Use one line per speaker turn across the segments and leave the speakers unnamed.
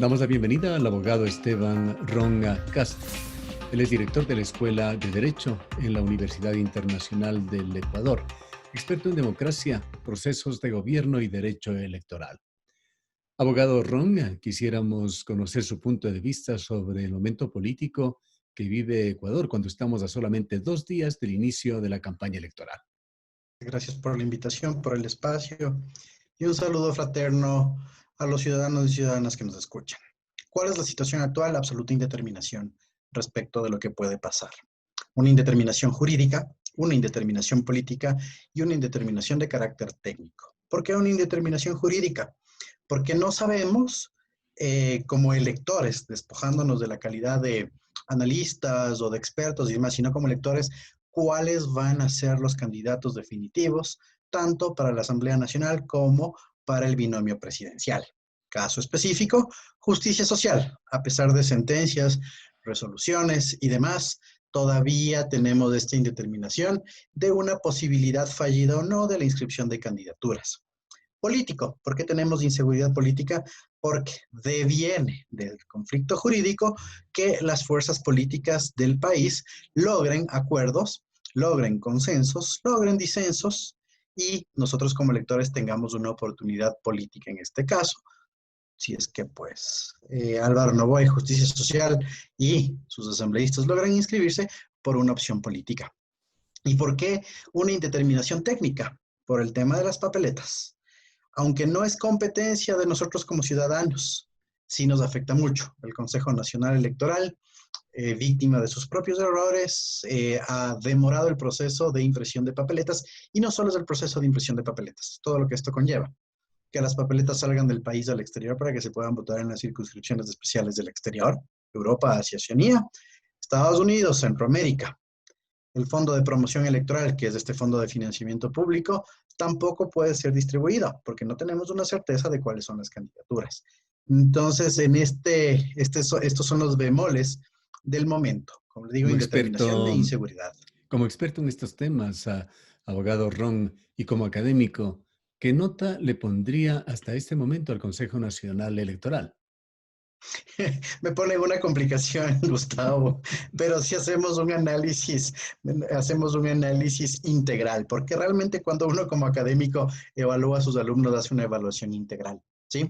Damos la bienvenida al abogado Esteban Ronga Castro. Él es director de la Escuela de Derecho en la Universidad Internacional del Ecuador, experto en democracia, procesos de gobierno y derecho electoral. Abogado Ronga, quisiéramos conocer su punto de vista sobre el momento político que vive Ecuador cuando estamos a solamente 2 días del inicio de la campaña electoral.
Gracias por la invitación, por el espacio y un saludo fraterno a los ciudadanos y ciudadanas que nos escuchan. ¿Cuál es la situación actual? Absoluta indeterminación respecto de lo que puede pasar. Una indeterminación jurídica, una indeterminación política y una indeterminación de carácter técnico. ¿Por qué una indeterminación jurídica? Porque no sabemos, como electores, despojándonos de la calidad de analistas o de expertos y demás, sino como electores, cuáles van a ser los candidatos definitivos, tanto para la Asamblea Nacional como para el binomio presidencial. Caso específico, justicia social. A pesar de sentencias, resoluciones y demás, todavía tenemos esta indeterminación de una posibilidad fallida o no de la inscripción de candidaturas. Político. ¿Por qué tenemos inseguridad política? Porque deviene del conflicto jurídico que las fuerzas políticas del país logren acuerdos, logren consensos, logren disensos y nosotros como electores tengamos una oportunidad política en este caso. Si es que pues Álvaro Noboa y Justicia Social y sus asambleístas logran inscribirse por una opción política. ¿Y por qué una indeterminación técnica? Por el tema de las papeletas. Aunque no es competencia de nosotros como ciudadanos, sí nos afecta mucho. El Consejo Nacional Electoral, víctima de sus propios errores, ha demorado el proceso de impresión de papeletas y no solo es el proceso de impresión de papeletas, todo lo que esto conlleva. Que las papeletas salgan del país al exterior para que se puedan votar en las circunscripciones especiales del exterior, Europa, Asia, Oceanía, Estados Unidos, Centroamérica. El fondo de promoción electoral, que es este fondo de financiamiento público, tampoco puede ser distribuido porque no tenemos una certeza de cuáles son las candidaturas. Entonces, estos son los bemoles del momento. Como le digo,
Como
indeterminación e
experto,
inseguridad.
como experto en estos temas, abogado Ron, y como académico, ¿qué nota le pondría hasta este momento al Consejo Nacional Electoral?
Me pone una complicación, Gustavo, pero si hacemos un análisis integral, porque realmente cuando uno como académico evalúa a sus alumnos, hace una evaluación integral, ¿sí?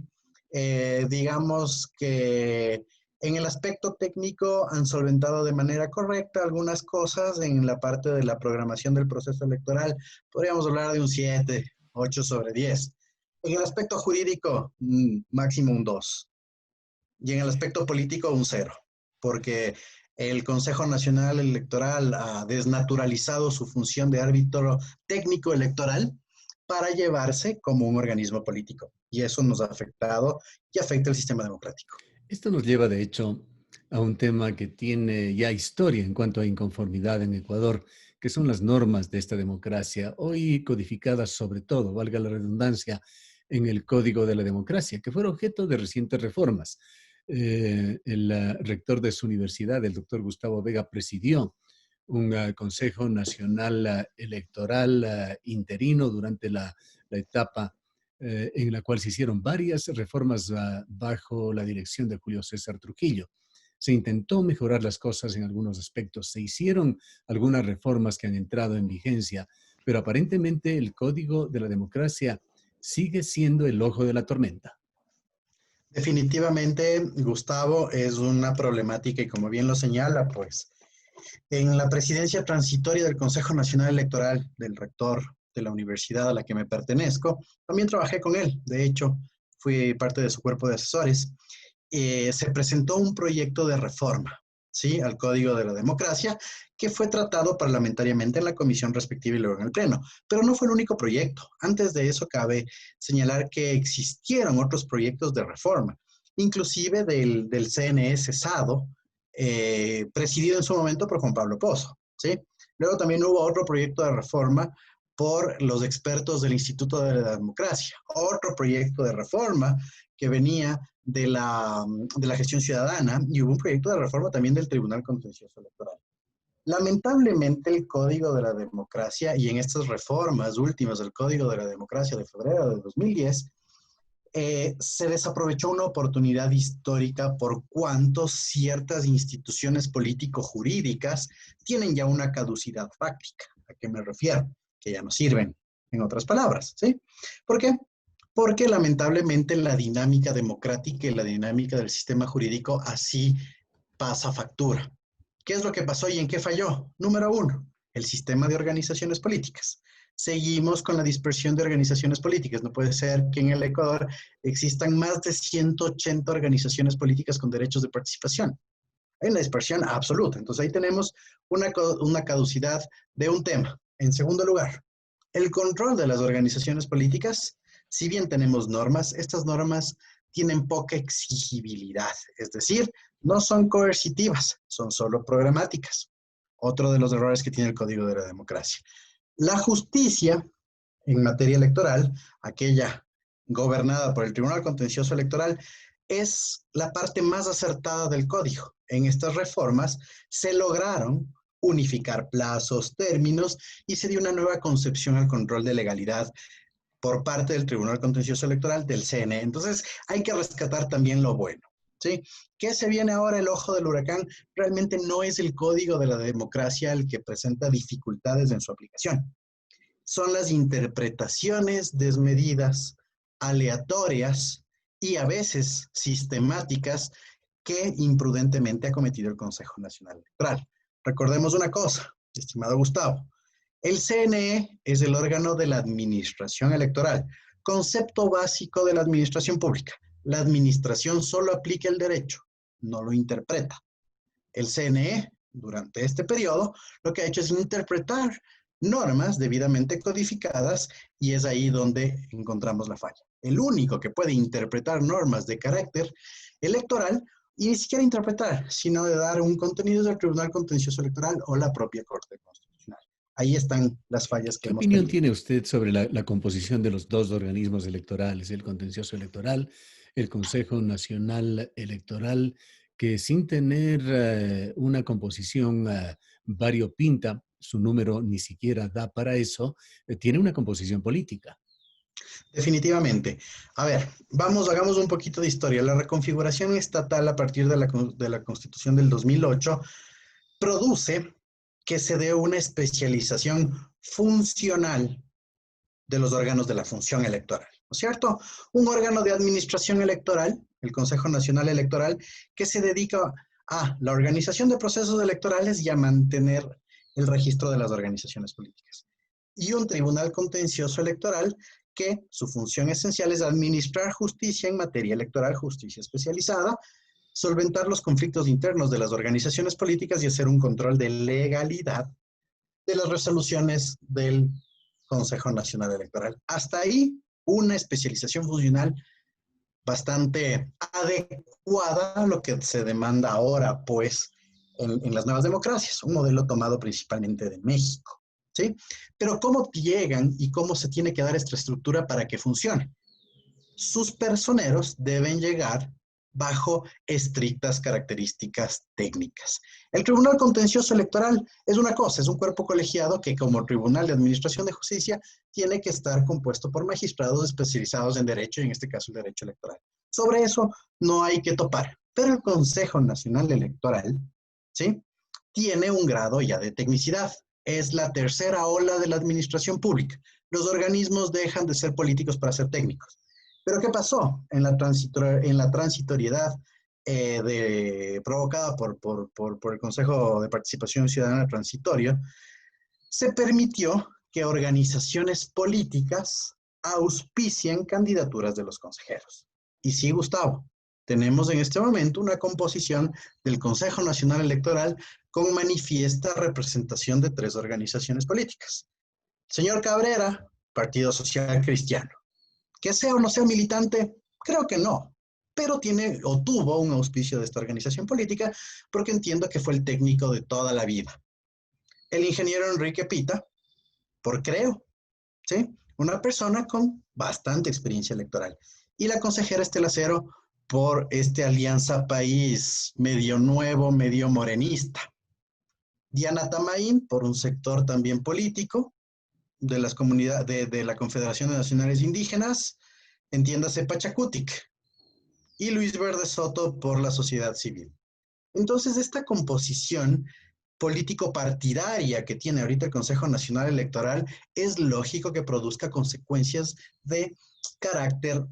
Digamos que en el aspecto técnico han solventado de manera correcta algunas cosas en la parte de la programación del proceso electoral. Podríamos hablar de un 7, 8 sobre 10. En el aspecto jurídico, máximo un 2. Y en el aspecto político, un 0, porque el Consejo Nacional Electoral ha desnaturalizado su función de árbitro técnico electoral para llevarse como un organismo político. Y eso nos ha afectado y afecta el sistema democrático.
Esto nos lleva, de hecho, a un tema que tiene ya historia en cuanto a inconformidad en Ecuador, que son las normas de esta democracia, hoy codificadas sobre todo, valga la redundancia, en el Código de la Democracia, que fue objeto de recientes reformas. El rector de su universidad, el doctor Gustavo Vega, presidió un Consejo Nacional Electoral interino durante la etapa en la cual se hicieron varias reformas bajo la dirección de Julio César Trujillo. Se intentó mejorar las cosas en algunos aspectos, se hicieron algunas reformas que han entrado en vigencia, pero aparentemente el Código de la Democracia sigue siendo el ojo de la tormenta.
Definitivamente, Gustavo, es una problemática y como bien lo señala, pues en la presidencia transitoria del Consejo Nacional Electoral del rector de la universidad a la que me pertenezco, también trabajé con él. De hecho, fui parte de su cuerpo de asesores. Se presentó un proyecto de reforma, ¿sí?, al Código de la Democracia, que fue tratado parlamentariamente en la comisión respectiva y luego en el Pleno. Pero no fue el único proyecto. Antes de eso, cabe señalar que existieron otros proyectos de reforma, inclusive del CNE cesado, presidido en su momento por Juan Pablo Pozo, ¿sí? Luego también hubo otro proyecto de reforma por los expertos del Instituto de la Democracia, otro proyecto de reforma que venía de la gestión ciudadana y hubo un proyecto de reforma también del Tribunal Contencioso Electoral. Lamentablemente el Código de la Democracia y en estas reformas últimas del Código de la Democracia de febrero de 2010 se desaprovechó una oportunidad histórica por cuanto ciertas instituciones político-jurídicas tienen ya una caducidad fáctica. ¿A qué me refiero? Que ya no sirven, en otras palabras, ¿sí? ¿Por qué? Porque lamentablemente la dinámica democrática y la dinámica del sistema jurídico así pasa factura. ¿Qué es lo que pasó y en qué falló? Número uno, el sistema de organizaciones políticas. Seguimos con la dispersión de organizaciones políticas. No puede ser que en el Ecuador existan más de 180 organizaciones políticas con derechos de participación. Hay una dispersión absoluta. Entonces ahí tenemos una caducidad de un tema. En segundo lugar, el control de las organizaciones políticas. Si bien tenemos normas, estas normas tienen poca exigibilidad, es decir, no son coercitivas, son solo programáticas. Otro de los errores que tiene el Código de la Democracia. La justicia en materia electoral, aquella gobernada por el Tribunal Contencioso Electoral, es la parte más acertada del código. En estas reformas se lograron unificar plazos, términos y se dio una nueva concepción al control de legalidad por parte del Tribunal Contencioso Electoral, del CNE. Entonces, hay que rescatar también lo bueno, ¿sí? ¿Qué se viene ahora el ojo del huracán? Realmente no es el Código de la Democracia el que presenta dificultades en su aplicación. Son las interpretaciones desmedidas, aleatorias y a veces sistemáticas que imprudentemente ha cometido el Consejo Nacional Electoral. Recordemos una cosa, estimado Gustavo, el CNE es el órgano de la administración electoral, concepto básico de la administración pública. La administración solo aplica el derecho, no lo interpreta. El CNE, durante este periodo, lo que ha hecho es interpretar normas debidamente codificadas y es ahí donde encontramos la falla. El único que puede interpretar normas de carácter electoral y ni siquiera interpretar, sino de dar un contenido del Tribunal Contencioso Electoral o la propia Corte Constitucional. Ahí están las fallas que
¿Qué
hemos
opinión
tenido.
tiene usted sobre la composición de los dos organismos electorales, el contencioso electoral, el Consejo Nacional Electoral, que sin tener una composición variopinta, su número ni siquiera da para eso, tiene una composición política?
Definitivamente. A ver, hagamos un poquito de historia. La reconfiguración estatal a partir de la Constitución del 2008 produce que se dé una especialización funcional de los órganos de la función electoral, ¿no es cierto? Un órgano de administración electoral, el Consejo Nacional Electoral, que se dedica a la organización de procesos electorales y a mantener el registro de las organizaciones políticas. Y un tribunal contencioso electoral que su función esencial es administrar justicia en materia electoral, justicia especializada, solventar los conflictos internos de las organizaciones políticas y hacer un control de legalidad de las resoluciones del Consejo Nacional Electoral. Hasta ahí, una especialización funcional bastante adecuada a lo que se demanda ahora, pues, en las nuevas democracias, un modelo tomado principalmente de México, ¿sí? Pero ¿cómo llegan y cómo se tiene que dar esta estructura para que funcione? Sus personeros deben llegar bajo estrictas características técnicas. El Tribunal Contencioso Electoral es una cosa, es un cuerpo colegiado que como Tribunal de Administración de Justicia tiene que estar compuesto por magistrados especializados en derecho y en este caso el derecho electoral. Sobre eso no hay que topar, pero el Consejo Nacional Electoral, ¿sí?, tiene un grado ya de tecnicidad. Es la tercera ola de la administración pública. Los organismos dejan de ser políticos para ser técnicos. Pero ¿qué pasó en la transitoriedad provocada por el Consejo de Participación Ciudadana Transitorio? Se permitió que organizaciones políticas auspicien candidaturas de los consejeros. Y sí, Gustavo, tenemos en este momento una composición del Consejo Nacional Electoral con manifiesta representación de 3 organizaciones políticas. Señor Cabrera, Partido Social Cristiano. ¿Que sea o no sea militante? Creo que no, pero tiene o tuvo un auspicio de esta organización política porque entiendo que fue el técnico de toda la vida. El ingeniero Enrique Pita, por Creo, ¿sí? Una persona con bastante experiencia electoral. Y la consejera Estela Cero por Alianza País medio nuevo, medio morenista. Diana Tamaín por un sector también político de las comunidades de la Confederación de Nacionales Indígenas, entiéndase Pachacutic, y Luis Verde Soto por la sociedad civil. Entonces, esta composición político-partidaria que tiene ahorita el Consejo Nacional Electoral es lógico que produzca consecuencias de carácter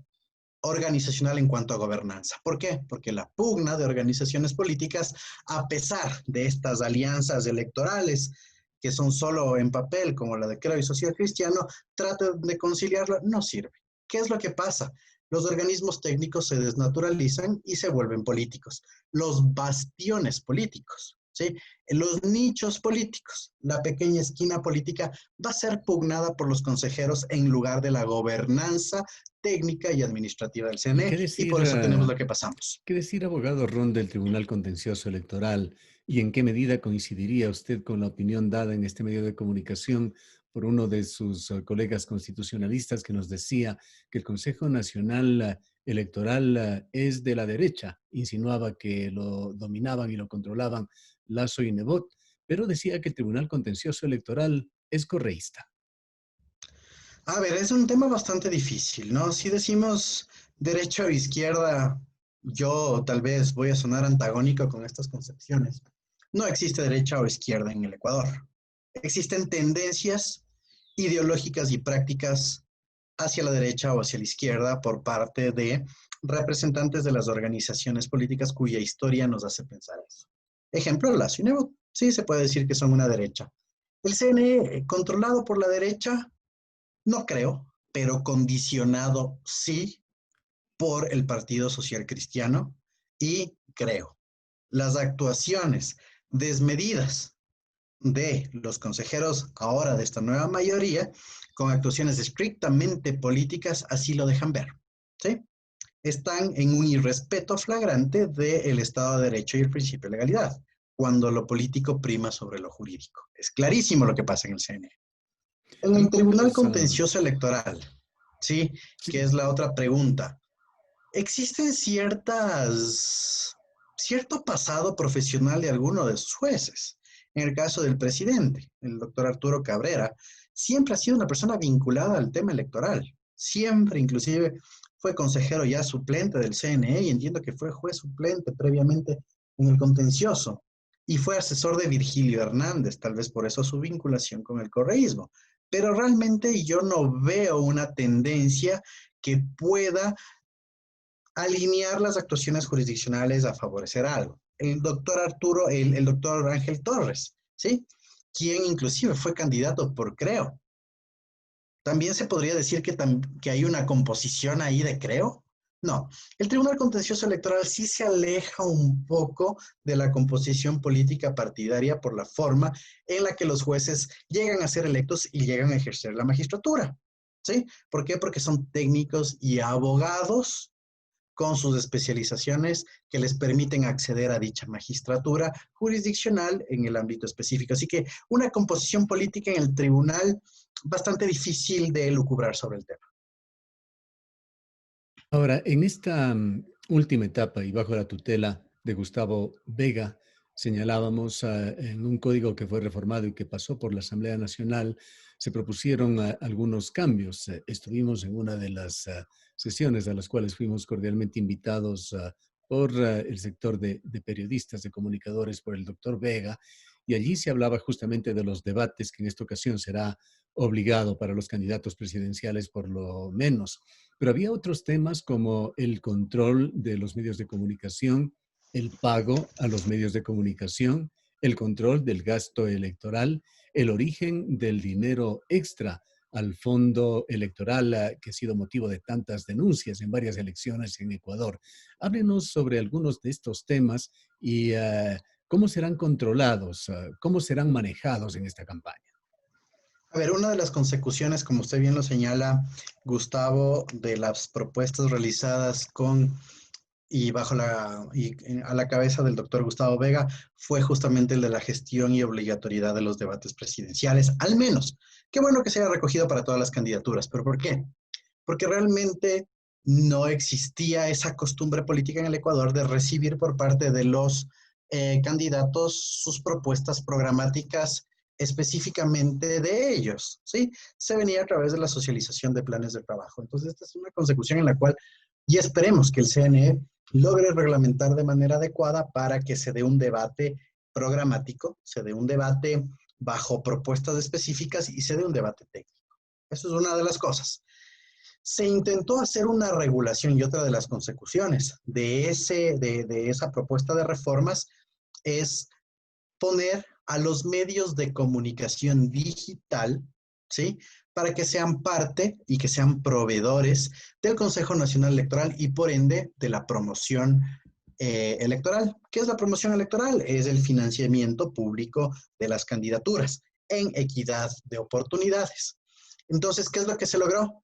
organizacional en cuanto a gobernanza. ¿Por qué? Porque la pugna de organizaciones políticas, a pesar de estas alianzas electorales que son solo en papel, como la de Creo y Social Cristiano, trata de conciliarlo, no sirve. ¿Qué es lo que pasa? Los organismos técnicos se desnaturalizan y se vuelven políticos. Los bastiones políticos, ¿sí? Los nichos políticos, la pequeña esquina política va a ser pugnada por los consejeros en lugar de la gobernanza técnica y administrativa del
¿Y
CNE, y por eso tenemos lo que pasamos.
qué decir, abogado Ron, del Tribunal Contencioso Electoral? ¿Y en qué medida coincidiría usted con la opinión dada en este medio de comunicación por uno de sus colegas constitucionalistas que nos decía que el Consejo Nacional Electoral es de la derecha? Insinuaba que lo dominaban y lo controlaban Lasso y Nebot, pero decía que el Tribunal Contencioso Electoral es correísta.
A ver, es un tema bastante difícil, ¿no? Si decimos derecha o izquierda, yo tal vez voy a sonar antagónico con estas concepciones. No existe derecha o izquierda en el Ecuador. Existen tendencias ideológicas y prácticas hacia la derecha o hacia la izquierda por parte de representantes de las organizaciones políticas cuya historia nos hace pensar eso. Ejemplo, la CINEVO. Sí, se puede decir que son una derecha. El CNE, controlado por la derecha, no creo, pero condicionado sí por el Partido Social Cristiano, y creo. Las actuaciones desmedidas de los consejeros ahora de esta nueva mayoría, con actuaciones estrictamente políticas, así lo dejan ver. ¿Sí? Están en un irrespeto flagrante del Estado de Derecho y el principio de legalidad, cuando lo político prima sobre lo jurídico. Es clarísimo lo que pasa en el CNE. En el Tribunal
Algunos,
Contencioso Electoral, ¿sí? Que
sí,
es la otra pregunta. Existen cierto pasado profesional de alguno de sus jueces. En el caso del presidente, el doctor Arturo Cabrera, siempre ha sido una persona vinculada al tema electoral. Siempre, inclusive, fue consejero ya suplente del CNE y entiendo que fue juez suplente previamente en el contencioso. Y fue asesor de Virgilio Hernández, tal vez por eso su vinculación con el correísmo. Pero realmente yo no veo una tendencia que pueda alinear las actuaciones jurisdiccionales a favorecer algo. El doctor Ángel Torres, ¿sí? Quien inclusive fue candidato por Creo. También se podría decir que hay una composición ahí de Creo. No, el Tribunal Contencioso Electoral sí se aleja un poco de la composición política partidaria por la forma en la que los jueces llegan a ser electos y llegan a ejercer la magistratura. ¿Sí? ¿Por qué? Porque son técnicos y abogados con sus especializaciones que les permiten acceder a dicha magistratura jurisdiccional en el ámbito específico. Así que una composición política en el tribunal bastante difícil de lucubrar sobre el tema.
ahora, en esta última etapa y bajo la tutela de Gustavo Vega, señalábamos en un código que fue reformado y que pasó por la Asamblea Nacional, se propusieron algunos cambios. Estuvimos en una de las sesiones a las cuales fuimos cordialmente invitados por el sector de periodistas, de comunicadores, por el doctor Vega, y allí se hablaba justamente de los debates que en esta ocasión será obligado para los candidatos presidenciales por lo menos. Pero había otros temas como el control de los medios de comunicación, el pago a los medios de comunicación, el control del gasto electoral, el origen del dinero extra al fondo electoral que ha sido motivo de tantas denuncias en varias elecciones en Ecuador. Háblenos sobre algunos de estos temas y cómo serán controlados, cómo serán manejados en esta campaña.
A ver, una de las consecuciones, como usted bien lo señala, Gustavo, de las propuestas realizadas con a la cabeza del doctor Gustavo Vega fue justamente el de la gestión y obligatoriedad de los debates presidenciales, al menos. Qué bueno que se haya recogido para todas las candidaturas, pero ¿por qué? Porque realmente no existía esa costumbre política en el Ecuador de recibir por parte de los candidatos sus propuestas programáticas específicamente de ellos, ¿sí? Se venía a través de la socialización de planes de trabajo. Entonces, esta es una consecución en la cual ya esperemos que el CNE logre reglamentar de manera adecuada para que se dé un debate programático, se dé un debate bajo propuestas específicas y se dé un debate técnico. Eso es una de las cosas. Se intentó hacer una regulación y otra de las consecuciones de esa propuesta de reformas es poner a los medios de comunicación digital, ¿sí? Para que sean parte y que sean proveedores del Consejo Nacional Electoral y por ende de la promoción electoral. ¿Qué es la promoción electoral? Es el financiamiento público de las candidaturas en equidad de oportunidades. Entonces, ¿qué es lo que se logró?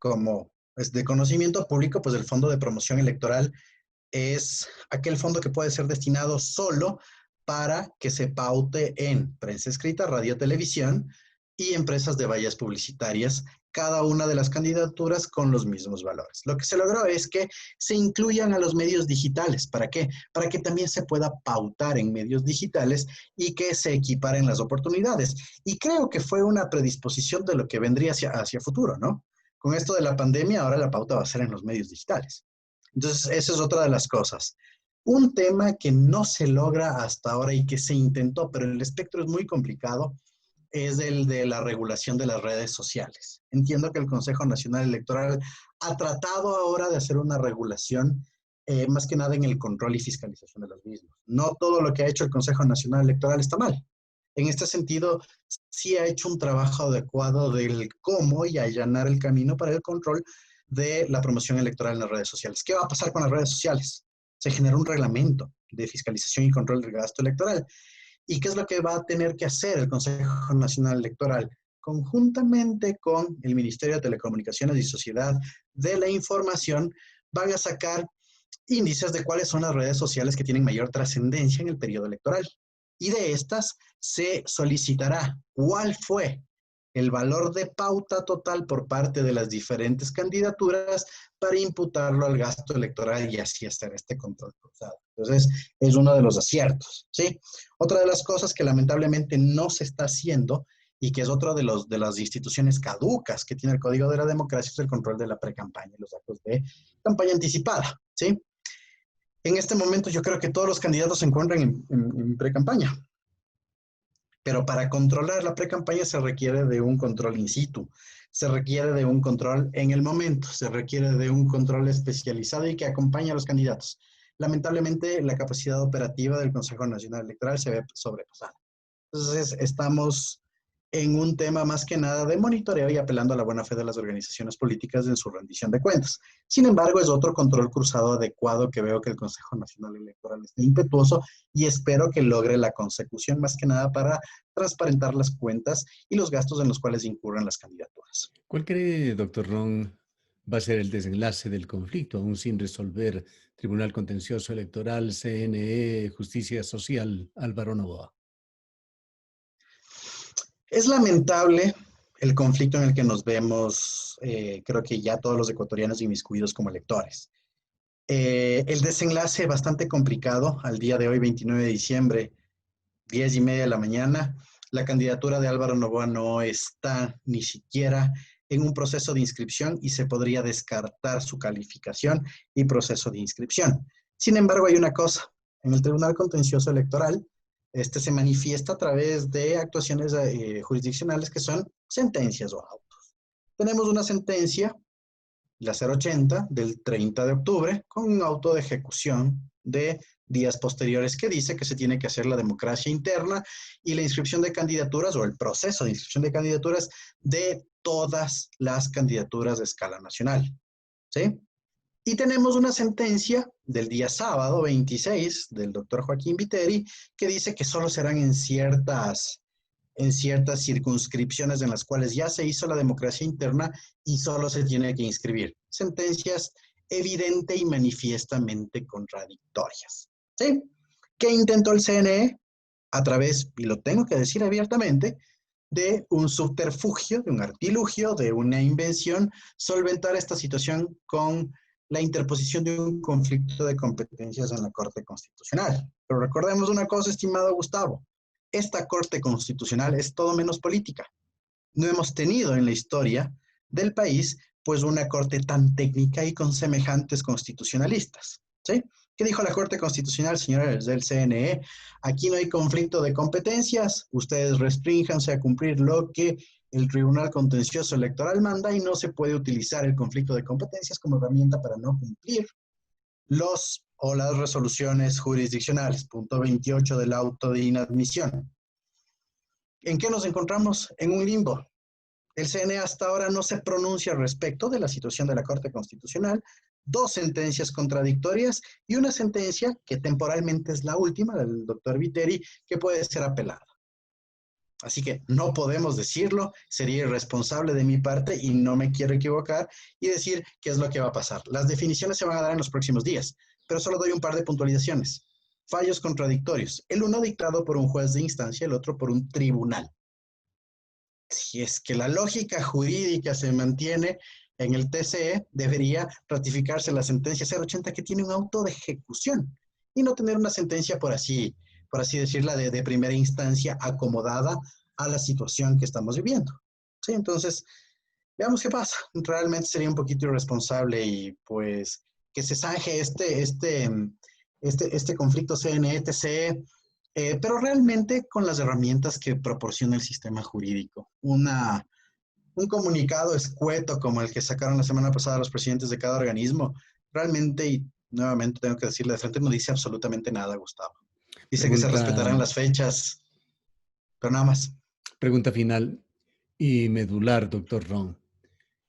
Como es de conocimiento público, pues el Fondo de Promoción Electoral es aquel fondo que puede ser destinado solo para que se paute en prensa escrita, radio, televisión y empresas de vallas publicitarias, cada una de las candidaturas con los mismos valores. Lo que se logró es que se incluyan a los medios digitales. ¿Para qué? Para que también se pueda pautar en medios digitales y que se equiparen las oportunidades. Y creo que fue una predisposición de lo que vendría hacia futuro, ¿no? Con esto de la pandemia, ahora la pauta va a ser en los medios digitales. Entonces, esa es otra de las cosas. Un tema que no se logra hasta ahora y que se intentó, pero el espectro es muy complicado, es el de la regulación de las redes sociales. Entiendo que el Consejo Nacional Electoral ha tratado ahora de hacer una regulación, más que nada en el control y fiscalización de los mismos. No todo lo que ha hecho el Consejo Nacional Electoral está mal. En este sentido, sí ha hecho un trabajo adecuado del cómo y allanar el camino para el control de la promoción electoral en las redes sociales. ¿Qué va a pasar con las redes sociales? Se genera un reglamento de fiscalización y control del gasto electoral. ¿Y qué es lo que va a tener que hacer el Consejo Nacional Electoral? Conjuntamente con el Ministerio de Telecomunicaciones y Sociedad de la Información, van a sacar índices de cuáles son las redes sociales que tienen mayor trascendencia en el periodo electoral. Y de estas se solicitará cuál fue el valor de pauta total por parte de las diferentes candidaturas para imputarlo al gasto electoral y así hacer este control cruzado. Entonces, es uno de los aciertos, ¿sí? Otra de las cosas que lamentablemente no se está haciendo y que es otra de las instituciones caducas que tiene el Código de la Democracia es el control de la precampaña y los actos de campaña anticipada, ¿sí? En este momento yo creo que todos los candidatos se encuentran en pre-campaña, pero para controlar la pre-campaña se requiere de un control in situ, se requiere de un control en el momento, se requiere de un control especializado y que acompañe a los candidatos. Lamentablemente, la capacidad operativa del Consejo Nacional Electoral se ve sobrepasada. Entonces, estamos en un tema más que nada de monitoreo y apelando a la buena fe de las organizaciones políticas en su rendición de cuentas. Sin embargo, es otro control cruzado adecuado que veo que el Consejo Nacional Electoral está impetuoso y espero que logre la consecución más que nada para transparentar las cuentas y los gastos en los cuales incurren las candidaturas.
¿Cuál cree, doctor Ron, va a ser el desenlace del conflicto, aún sin resolver Tribunal Contencioso Electoral, CNE, Justicia Social, Álvaro Novoa?
Es lamentable el conflicto en el que nos vemos, creo que ya todos los ecuatorianos inmiscuidos como electores. El desenlace bastante complicado al día de hoy, 29 de diciembre, 10:30 de la mañana. La candidatura de Álvaro Noboa no está ni siquiera en un proceso de inscripción y se podría descartar su calificación y proceso de inscripción. Sin embargo, hay una cosa. En el Tribunal Contencioso Electoral, este se manifiesta a través de actuaciones jurisdiccionales que son sentencias o autos. Tenemos una sentencia, la 080 del 30 de octubre, con un auto de ejecución de días posteriores que dice que se tiene que hacer la democracia interna y la inscripción de candidaturas o el proceso de inscripción de candidaturas de todas las candidaturas de escala nacional. ¿Sí? Y tenemos una sentencia del día sábado 26 del doctor Joaquín Viteri que dice que solo serán en ciertas circunscripciones en las cuales ya se hizo la democracia interna y solo se tiene que inscribir. Sentencias evidente y manifiestamente contradictorias. ¿Sí? ¿Qué intentó el CNE? A través, y lo tengo que decir abiertamente, de un subterfugio, de un artilugio, de una invención, solventar esta situación con la interposición de un conflicto de competencias en la Corte Constitucional. Pero recordemos una cosa, estimado Gustavo, esta Corte Constitucional es todo menos política. No hemos tenido en la historia del país pues una corte tan técnica y con semejantes constitucionalistas, ¿sí? ¿Qué dijo la Corte Constitucional, señores del CNE? Aquí no hay conflicto de competencias, ustedes restrinjanse a cumplir lo que el Tribunal Contencioso Electoral manda y no se puede utilizar el conflicto de competencias como herramienta para no cumplir las resoluciones jurisdiccionales. Punto 28 del auto de inadmisión. ¿En qué nos encontramos? En un limbo. El CNE hasta ahora no se pronuncia respecto de la situación de la Corte Constitucional, 2 sentencias contradictorias y una sentencia que temporalmente es la última, del doctor Viteri, que puede ser apelada. Así que no podemos decirlo, sería irresponsable de mi parte y no me quiero equivocar y decir qué es lo que va a pasar. Las definiciones se van a dar en los próximos días, pero solo doy un par de puntualizaciones. Fallos contradictorios, el uno dictado por un juez de instancia, el otro por un tribunal. Si es que la lógica jurídica se mantiene en el TCE, debería ratificarse la sentencia 080 que tiene un auto de ejecución y no tener una sentencia por así decirla, de primera instancia acomodada a la situación que estamos viviendo. ¿Sí? Entonces, veamos qué pasa. Realmente sería un poquito irresponsable y pues que se zanje este conflicto CNE-TCE, pero realmente con las herramientas que proporciona el sistema jurídico. Un comunicado escueto como el que sacaron la semana pasada los presidentes de cada organismo, realmente, y nuevamente tengo que decirle de frente, no dice absolutamente nada, Gustavo. Dice que se respetarán las fechas, pero nada más.
Pregunta final y medular, doctor Ron.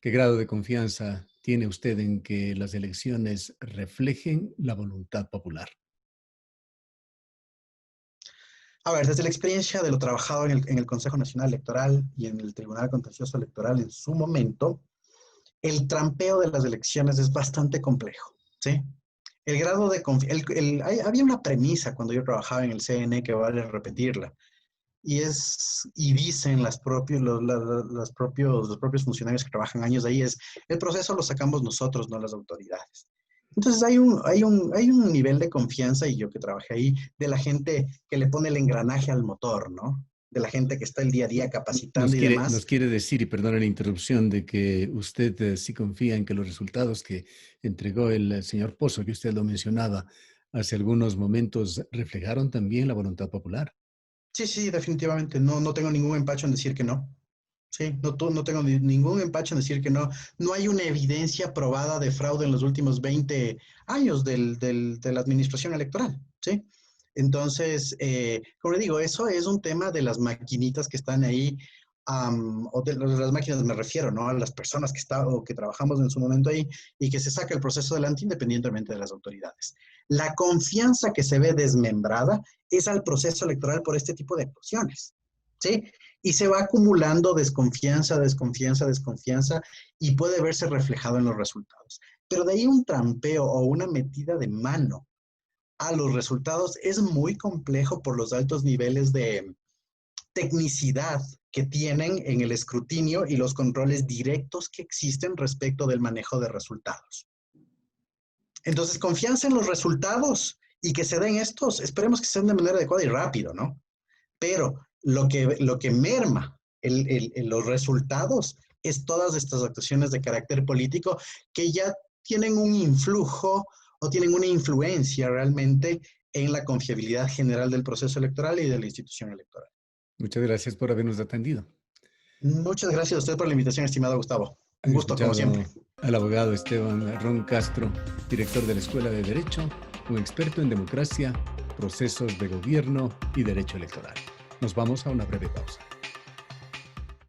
¿Qué grado de confianza tiene usted en que las elecciones reflejen la voluntad popular?
A ver, desde la experiencia de lo trabajado en el Consejo Nacional Electoral y en el Tribunal Contencioso Electoral en su momento, el trampeo de las elecciones es bastante complejo, ¿sí? El grado de confianza, había una premisa cuando yo trabajaba en el CNE que vale repetirla, y dicen los propios funcionarios que trabajan años ahí, el proceso lo sacamos nosotros, no las autoridades. Entonces hay un nivel de confianza, y yo que trabajé ahí, de la gente que le pone el engranaje al motor, ¿no? De la gente que está el día a día capacitando y demás.
Nos quiere decir, y perdone la interrupción, de que usted sí confía en que los resultados que entregó el señor Pozo, que usted lo mencionaba hace algunos momentos, reflejaron también la voluntad popular.
Sí, definitivamente. No tengo ningún empacho en decir que no. Sí, no tengo ningún empacho en decir que no. No hay una evidencia probada de fraude en los últimos 20 años de la administración electoral, ¿sí? Entonces, como le digo, eso es un tema de las maquinitas que están ahí, o de las máquinas me refiero, ¿no? A las personas que trabajamos en su momento ahí y que se saca el proceso adelante independientemente de las autoridades. La confianza que se ve desmembrada es al proceso electoral por este tipo de actuaciones, ¿sí? Y se va acumulando desconfianza y puede verse reflejado en los resultados. Pero de ahí un trampeo o una metida de mano a los resultados es muy complejo por los altos niveles de tecnicidad que tienen en el escrutinio y los controles directos que existen respecto del manejo de resultados. Entonces, confianza en los resultados y que se den estos, esperemos que se den de manera adecuada y rápido, ¿no? Pero lo que merma los resultados es todas estas actuaciones de carácter político que ya tienen un influjo o tienen una influencia realmente en la confiabilidad general del proceso electoral y de la institución electoral.
Muchas gracias por habernos atendido.
Muchas gracias a usted por la invitación, estimado Gustavo. Un
Han
gusto, como siempre.
Al abogado Esteban Ron Castro, director de la Escuela de Derecho, un experto en democracia, procesos de gobierno y derecho electoral. Nos vamos a una breve pausa.